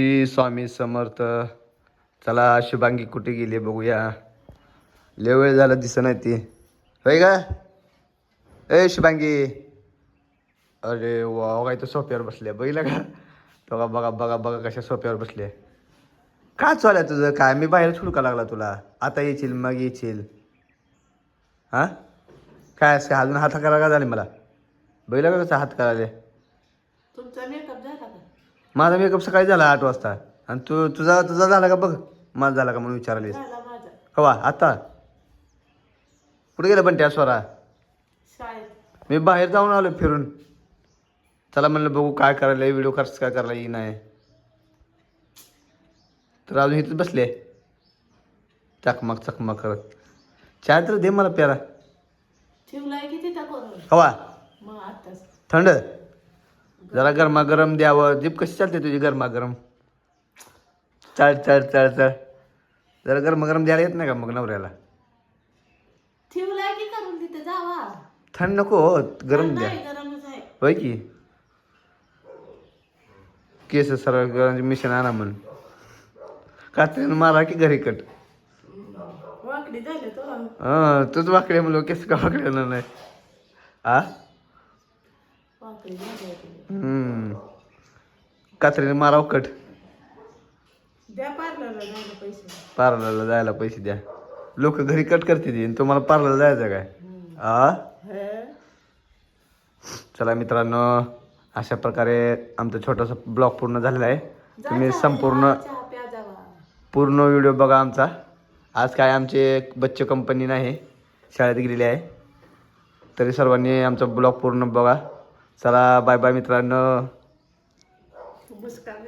श्री स्वामी समर्थ. चला शुभांगी कुठे गेली बघूया. लय वेळ झाला दिसत नाही ती. होय का ए शुभांगी. अरे वा काय तर सोफ्यावर बसले बघितलं का. बघा बघा बघा बघा कशा सोफ्यावर बसले. काय चालू आहे तुझं काय. मी बाहेर हुडका लागला तुला. आता येशील मग येशील. हां काय असं अजून हात करायला का झाले मला. बघितलं का कसं हात करायले. तुमचा मेकअप झाला का? माझा मेकअप सकाळी झाला 8 वाजता. आणि तुझा तुझा झाला का बघ. माझा झाला का म्हणून विचारलीस. झाला माझा. कवा आता कुठे गेलं पण त्या स्वरा. शाळेत. मी बाहेर जाऊन आलो फिरून. चला म्हणलं बघू काय करायला व्हिडिओ खर्च काय करायला येई नाही. तर अजून इथंच बसले चकमक चकमक करत. चहा तर दे मला प्यारा. ठेवलाय की तिथं करून. हवा मग आताच. थंड जरा गरमागरम द्यावं. जीप कशी चालते तुझी गरमागरम. चढ चढ चढ चढ. जरा गरमागरम द्यायला येत नाही का मग नवऱ्याला. ठेवलाय की करून तिथे जावा. थंड नको हो गरम द्या. नाही गरमच आहे. होय की केस सरळ मिशन आणा म्हण. कात्रीनं मारा की घरी कट. वाकडी झाले तो. हां तूच वाकडे म्हणलो केस का वाकडे नाही. आ वाकडी झाले. कात्रीने माराव कट. द्या पार्लरला जायला पैसे. पार्लरला जायला पैसे द्या. लोक घरी कट करते ती तुम्हाला पार्लरला जायचं काय. आ चला मित्रांनो अशा प्रकारे आमचा छोटासा ब्लॉग पूर्ण झालेला आहे. तुम्ही संपूर्ण चहा प्या जावा. पूर्ण व्हिडिओ बघा आमचा. आज काय आमचे बच्चे कंपनी नाही शाळेत गेलेली आहे. तरी सर्वांनी आमचा ब्लॉग पूर्ण बघा. चला बाय बाय मित्रांनो. मुस्कान.